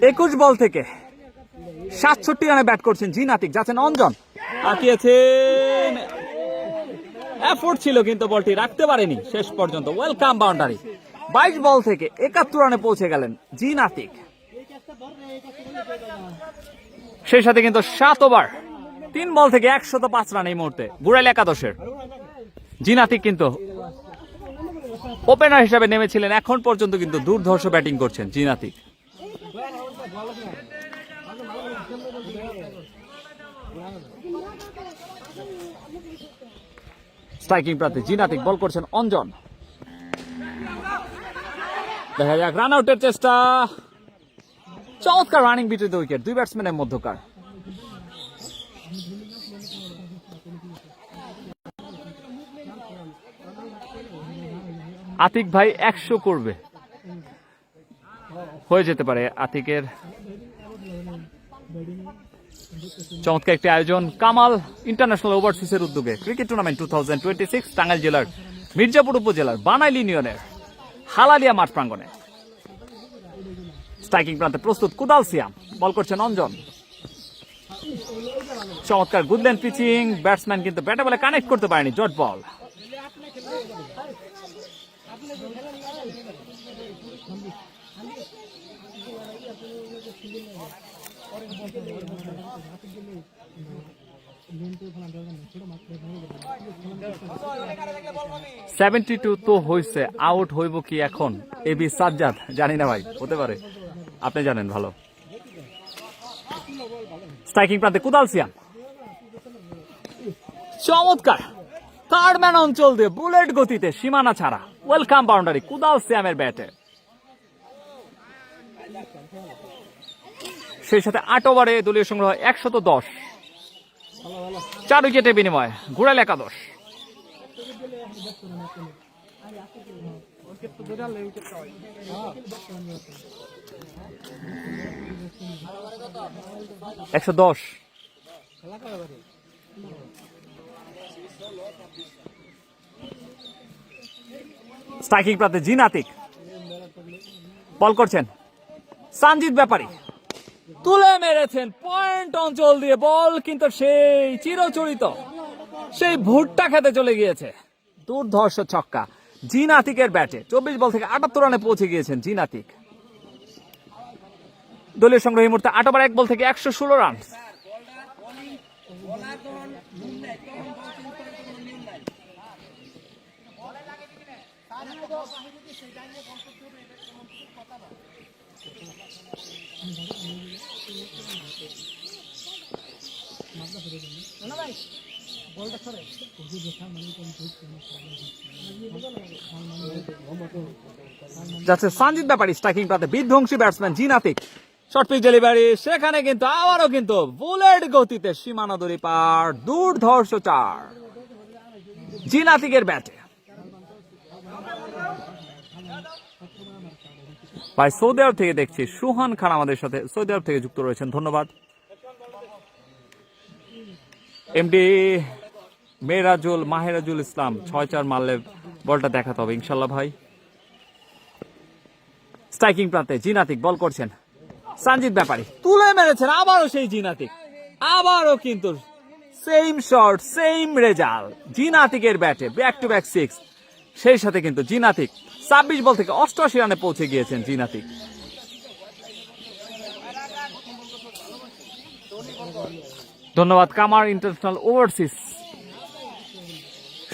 21 বল থেকে 67 রানে ব্যাট করছেন জিনাতিক, যাচ্ছেন অঞ্জন, আঁকিয়েছেন। এফোর্ট ছিল কিন্তু বলটি রাখতে পারেনি শেষ পর্যন্ত। Welcome boundary. 22 বল থেকে 71 রানে পৌঁছে গেলেন জিনাতিক। সেই সাথে কিন্তু 7 ওভার 3 বল থেকে 105 রান এই মুহূর্তে ঘুরাইল একাদশের। জিনাতিক কিন্তু ওপেনার হিসাবে নেমেছিলেন, এখন পর্যন্ত কিন্তু দুর্ধর্ষ ব্যাটিং করছেন জিনাতিক। স্ট্রাইকিং প্রান্তে জিনাতিক বল করছেন অঞ্জন। দেখা যাক রান আউটের চেষ্টা, চমৎকার রানিং বিটুইন দ্য উইকেট, দুই ব্যাটসম্যানের মধ্যকার। আতিক ভাই 100 করবে, হয়ে যেতে পারে আতিকের। চমৎকার একটি আয়োজন কামাল ইন্টারন্যাশনাল ওভারসিজের উদ্যোগে ক্রিকেট টুর্নামেন্ট 2026 টাঙ্গাইল জেলার মির্জাপুর উপজেলার বানাইল ইউনিয়নের হালালিয়া মাঠ প্রাঙ্গণে। স্ট্রাইকিং প্রান্তে প্রস্তুত কুদাল সিয়াম, বল করছেন অঞ্জন। চমৎকার গুডল্যান্ড পিচিং, ব্যাটসম্যান কিন্তু ব্যাটে বলে কানেক্ট করতে পারেনি, ডট বল। $72 তো হয়েছে, আউট হইব কি এখন? এবি সাজ্জাদ, জানি না ভাই, হতে পারে, আপনি জানেন ভালো। স্ট্রাইকিং প্রান্তে কুদাল সিয়াম, চমৎকার থার্ড ম্যান অঞ্চল দিয়ে বুলেট গতিতে সীমানা ছাড়া ওয়েলকাম বাউন্ডারি কুদাল সিয়ামের ব্যাটে। সেই সাথে 8 ওভারে দলীয় সংগ্রহ 110, 4 উইকেটে বিনিময় ঘুরাইল 11। স্ট্রাইকিং প্রান্তে জিনাতিক, বল করছেন সঞ্জিত ব্যাপারী, তুলে মেরেছেন পয়েন্ট অঞ্চল দিয়ে বল, কিন্তু সেই চিরচরিত সেই ভুট্টা খেতে চলে গিয়েছে। দুর্ধর্ষ ছক্কা জিনাতিকের ব্যাটে, 24 বল থেকে 78 রানে পৌঁছে গিয়েছেন জিনাতিক। দলীয় সংগ্রহ এই মুহূর্তে 8 ওভার 1 বল থেকে 116 রান। যাচ্ছে সঞ্জিত ব্যাপারী স্ট্রাইকিং প্রান্তে, বিধ্বংসী ব্যাটসম্যান জিনাতিক, শর্ট পিচ ডেলিভারি, সেখানে কিন্তু আবারও কিন্তু বুলেট গতিতে সীমানা দড়ি পার, দুর্ধর্ষ 4 জিনাতিকের ব্যাটে। ভাই সৌদি আরব থেকে দেখছি সুহান খান আমাদের সাথে সৌদি আরব থেকে যুক্ত রয়েছেন, ধন্যবাদ। এমডি মাহেরাজুল ইসলাম 6-4 মারলে বলটা দেখাতে হবে ইনশাল্লাহ ভাই। স্ট্রাইকিং প্রান্তে জিনাতিক, বল করছেন সঞ্জিত ব্যাপারী, তুলে মেরেছেন আবারও সেই জিনাতিক, আবারও কিন্তু সেম শট সেম রেজাল্ট জিনাতিকের ব্যাটে, ব্যাক টু ব্যাক 6। সেই সাথে কিন্তু জিনাতিক 26 বল থেকে 88 রানে পৌঁছে গিয়েছেন জিনাতিক। ধন্যবাদ কামার ইন্টারন্যাশনাল ওভারসিজ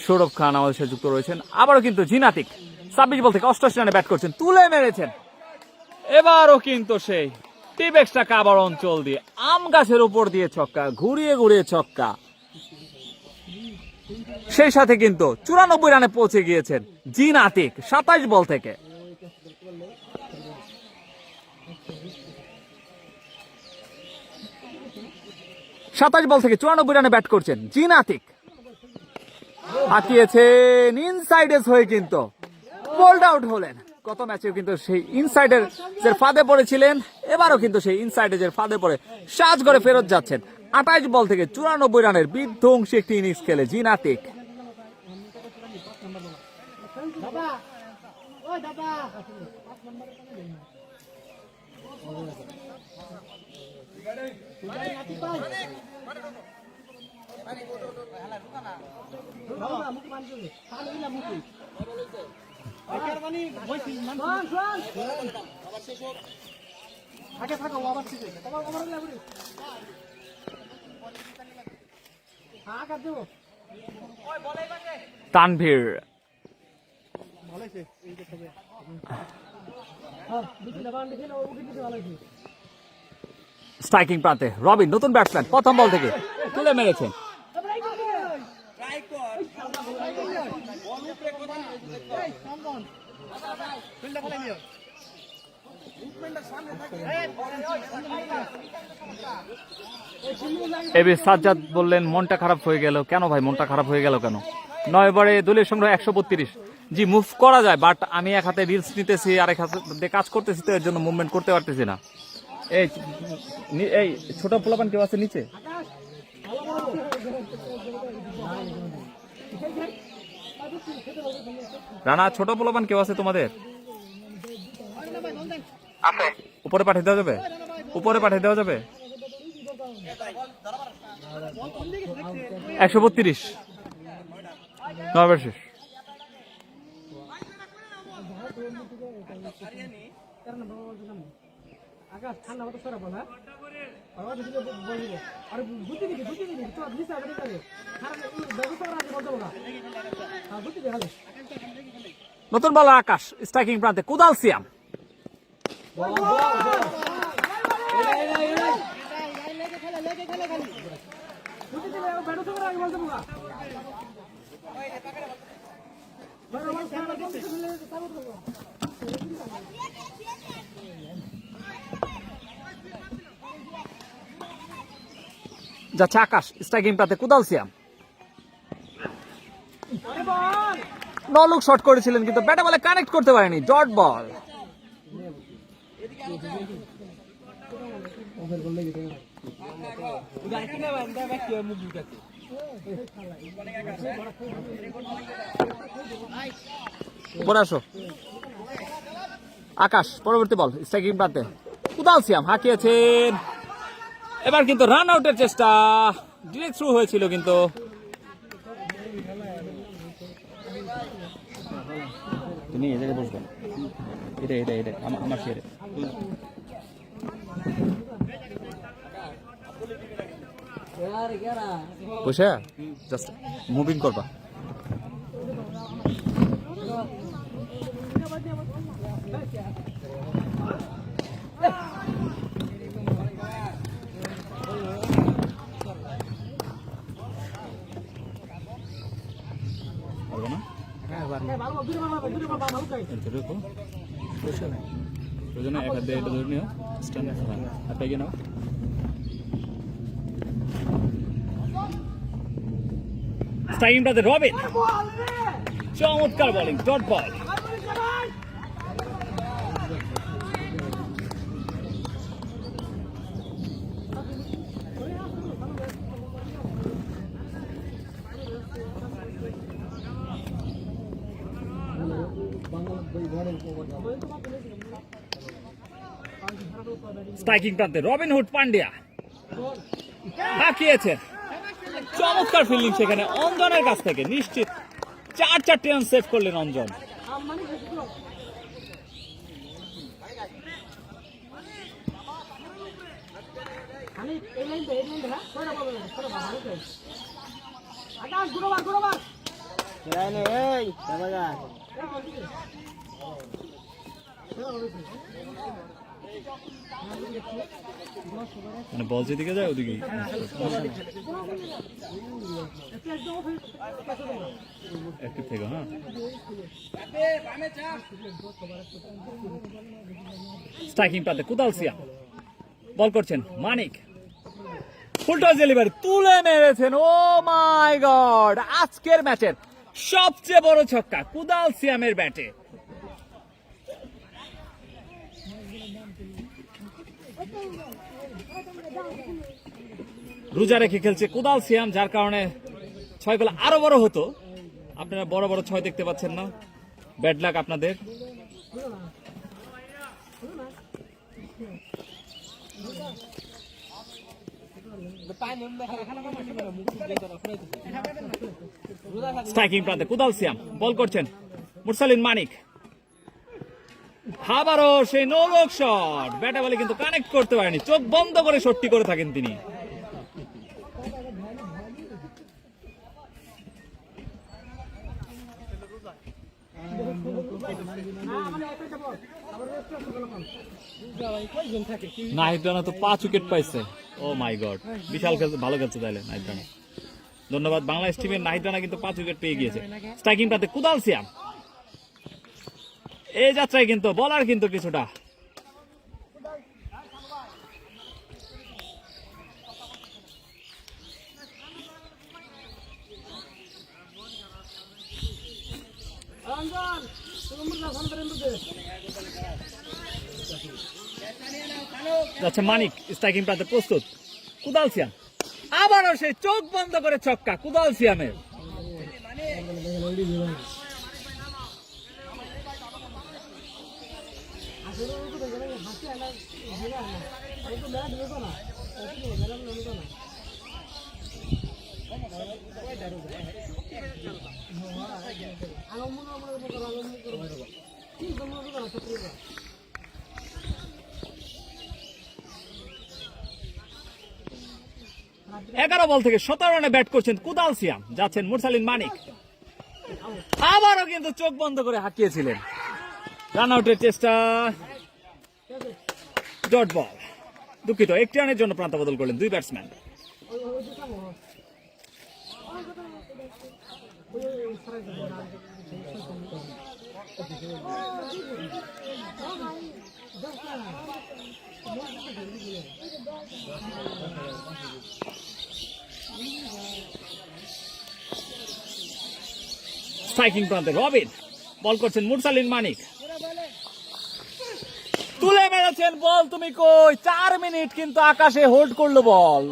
সৌরভ খান আমাদের সাথে যুক্ত রয়েছেন। আবারও কিন্তু জিনাতিক 26 বল থেকে 88 রানে ব্যাট করছেন, তুলে মেরেছেন। এবারও কিন্তু সেই টিপ এক্সট্রা কাভার অঞ্চল দিয়ে আম গাছের উপর দিয়ে ছক্কা, ঘুরিয়ে ঘুরিয়ে ছক্কা। সেই সাথে কিন্তু 94 রানে পৌঁছে গিয়েছেন জিনাতিক 27 বল থেকে। বল থেকে 94 রানে ব্যাট করছেন জিনাতিক, হাঁকিয়েছেন ইনসাইডেস হয়ে কিন্তু বোল্ড আউট হলেন। গত ম্যাচেও কিন্তু সেই ইনসাইডের যে ফাঁদে পড়েছিলেন, এবারও কিন্তু সেই ইনসাইডের ফাঁদে পড়ে সাজ করে ফেরত যাচ্ছেন। 28 বল থেকে 94 রানের বিধ্বংসী একটি ইনিংস খেলে জিনাতিক। তানভীর স্ট্রাইকিং প্রান্তে, রবিন নতুন ব্যাটসম্যান, প্রথম বল থেকে তুলে মেরেছেন। এবি সাজ্জাদ বললেন মনটা খারাপ হয়ে গেল কেন ভাই, মনটা খারাপ হয়ে গেল কেন? 9 ওভারে দলীয় সংগ্রহ 132। জি মুভ করা যায়, বাট আমি এক হাতে রিলস নিতেছি আর এক হাতে কাজ করতেছি, তো এর জন্য মুভমেন্ট করতে পারতেছি না। এই ছোট পোলাপান কেউ আছে নিচে? রানা ছোট পোলাপান কেউ আছে তোমাদের? উপরে পাঠিয়ে দেওয়া যাবে? উপরে পাঠিয়ে দেওয়া যাবে? 132 9 ওভার শেষ। আকাশ ঠান্ডা মতো সরা বলা আর দিকে বলবো আর বুদ্ধি দিকে তো নিচে আগে করে খারাপ ব্যবস্থা করা আছে বলতে বলা আর বুদ্ধি দেখা যায়। নতুন বল আকাশ, স্ট্রাইকিং প্রান্তে কুদাল সিয়াম। যাচ্ছে আকাশ, স্ট্রাইকিং প্রান্তে কুদাল সিয়াম। নলুক শট করেছিলেন কিন্তু ব্যাটে বলে কানেক্ট করতে পারেনি, ডট বল। উপরে আসো আকাশ, পরবর্তী বল স্ট্রাইকিং প্রান্তে কুদাল সিয়াম হাঁকিয়েছেন। এবার কিন্তু রান আউটের চেষ্টা, ডিরেক্ট থ্রু হয়েছিল কিন্তু তুমি এই জায়গায় বসবেন। এটা আমার শেয়ারে বসে জাস্ট মুভিং করবা। রবিন চমৎকার বোলিং, ডট বল। স্ট্রাইকিং প্রান্তে রবিনহুড পান্ডিয়া হাঁকিয়েছেন, চমৎকার ফিল্ডিং সেখানে অঞ্জনের কাছ থেকে, নিশ্চিত 4 রান সেভ করলেন অঞ্জন। মানে বল যেদিকে যায় ওদিকে অ্যাক্টিভ থেকে। হ্যাঁ স্ট্রাইকিং প্রান্তে কুদাল সিয়াম বল করছেন, মানিক ফুল টস ডেলিভারি তুলে মেরেছেন। ও মাই গড, আজকের ম্যাচের সবচেয়ে বড় ছক্কা কুদাল সিয়ামের ব্যাটে। রোজা রেখে খেলছে কুদাল সিয়াম, যার কারণে 6 গুলো আরো বড় হতো। আপনারা বড় বড় 6 দেখতে পাচ্ছেন না, ব্যাড লাক আপনাদের। স্ট্রাইকিং প্রান্তে কুদাল সিয়াম বল করছেন মুরসালিন মানিক, আবারও সেই নো লুক শট, ব্যাটে বলে কিন্তু কানেক্ট করতে পারেনি, চোখ বন্ধ করে শটটি করে থাকেন তিনি। নাহিদ রানা তো 5 উইকেট পাইছে। ও মাই গড, বিশাল খেলছে, ভালো খেলছে তাইলে নাহিদ রানা। ধন্যবাদ। বাংলাদেশ টিমের নাহিদ রানা কিন্তু 5 উইকেট পেয়ে গিয়েছে। স্ট্রাইকিং প্রান্তে কুদাল সিয়াম, এই যাত্রায় কিন্তু বলার কিন্তু কিছুটা যাচ্ছে মানিক। স্ট্রাইকিং প্রান্তে প্রস্তুত কুদাল সিয়াম, আবারও সেই চোখ বন্ধ করে ছক্কা কুদাল সিয়ামের। এগারো বল থেকে 17 রানে ব্যাট করছেন কুদাল সিয়াম, যাচ্ছেন মুরসালিন মানিক। আবারও কিন্তু চোখ বন্ধ করে হাঁকিয়েছিলেন। রান আউটের চেষ্টা, ডট বল। দুঃখিত, 1 রানের জন্য প্রান্ত বদল করলেন 2 ব্যাটসম্যান। স্ট্রাইকিং প্রান্তে রবিন, বল করছেন মুরসালিন মানিক, তুলে মেরেছেন বল। তুমি কই? 4 মিনিট কিন্তু আকাশে হোল্ড করলো বল।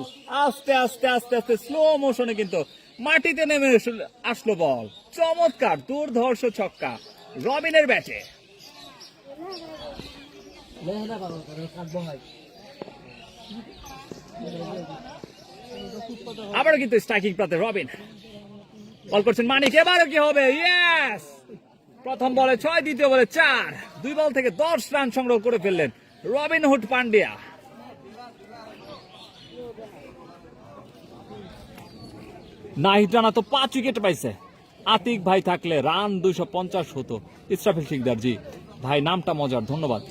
আস্তে আস্তে আস্তে আস্তে স্লো মোশনে কিন্তু মাটিতে নেমে আসলো বল। চমৎকার দুর্ধর্ষ ছক্কা রবিনের ব্যাটে। আবারও কিন্তু স্ট্রাইকিং প্রান্তে রবিন, বল করছেন মানিক। এবারও কি হবে? ইয়েস! প্রথম বলে 6, দ্বিতীয় বলে 4, 2 বল থেকে 10 রান সংগ্রহ করে ফেললেন রবিন হুড পান্ডিয়া। নাহিদ রানা তো 5 উইকেট পাইছে। আতিক ভাই থাকলে রান 250 হতো। ইসরাফিল শিকদার, জি ভাই নামটা মজার, ধন্যবাদ।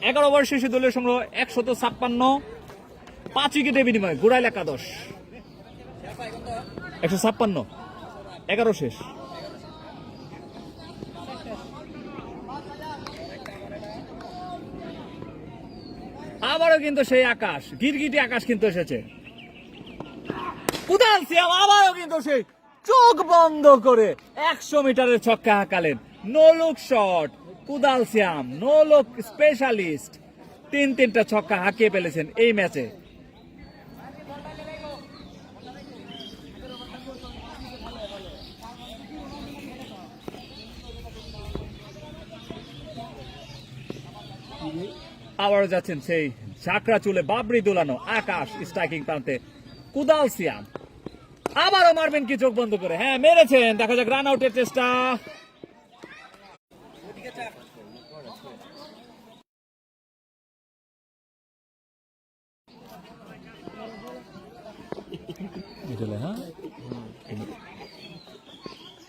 11 ওভার শেষে দলীয় সংগ্রহ 156, 5 উইকেটের বিনিময়ে গুড়াইল একাদশ 156, 11 শেষ। আবারও কিন্তু সেই আকাশ, গিরগিটি আকাশ কিন্তু এসেছে। কুদাল সিয়াম আবারও কিন্তু সেই চোখ বন্ধ করে 100 মিটারের ছক্কা হাঁকালেন। নো লুক শট কুদাল সিয়াম, নো লুক স্পেশালিস্ট। 3টা ছক্কা হাঁকিয়ে ফেলেছেন এই ম্যাচে। আবারও যাচ্ছেন সেই ঝাঁকড়া চুলে বাবরি দোলানো আকাশ। স্ট্রাইকিং প্রান্তে কুদাল সিয়াম, আবারও মারবেন কি চোখ বন্ধ করে? হ্যাঁ মেরেছেন। দেখা যাক রান আউটের চেষ্টা।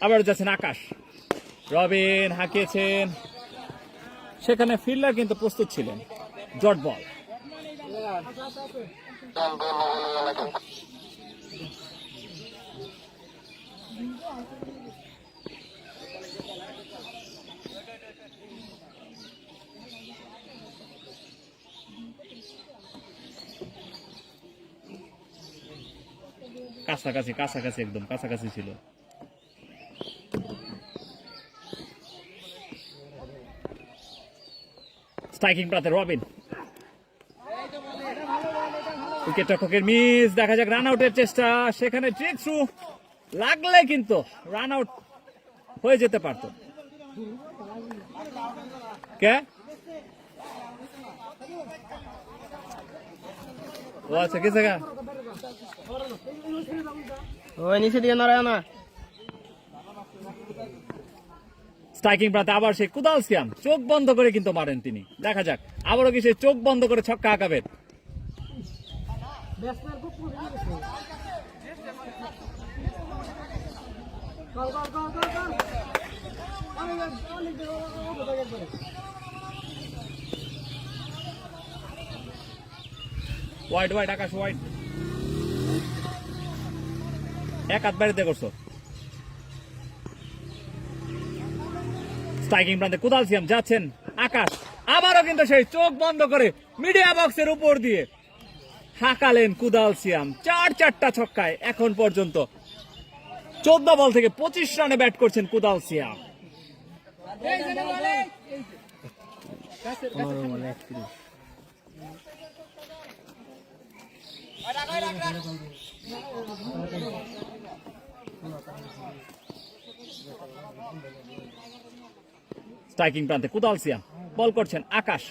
আবার যাচ্ছেন আকাশ। রবিন হাঁকিয়েছেন, সেখানে ফিল্ডার কিন্তু প্রস্তুত ছিলেন। Dot ball. কাছাকাছি কাছাকাছি একদম কাছাকাছি ছিল। স্ট্রাইকিং প্রান্তে রবিন, উইকেট রক্ষকের মিস। দেখা যাক রান আউটের চেষ্টা, সেখানে ট্রিক থ্রু লাগলে কিন্তু রান আউট হয়ে যেতে পারত। কে ও আচ্ছা কে জায়গা ওই নিচে দিয়ে নড়ায় না। স্ট্রাইকিং প্রান্তে আবার সেই কুদাল সিয়াম, চোখ বন্ধ করে কিন্তু মারেন তিনি। দেখা যাক আবারও কি সেই চোখ বন্ধ করে ছক্কা হাঁকাবেন। ওয়াইড ওয়াইড আকাশ ওয়াইড। এক হাত বাড়িতে করছো। স্ট্রাইকিং প্রান্তে কুদাল সিয়াম যাচ্ছেন আকাশ, আবারও কিন্তু সেই চোখ বন্ধ করে মিডিয়া বক্সের উপর দিয়ে হাঁকালেন কুদাল সিয়াম। 4 ছক্কায় এখন পর্যন্ত 14 বল থেকে 25 রানে ব্যাট করছেন কুদাল সিয়াম। স্ট্রাইকিং প্রান্তে কুদাল সিয়াম, বল করছেন আকাশ।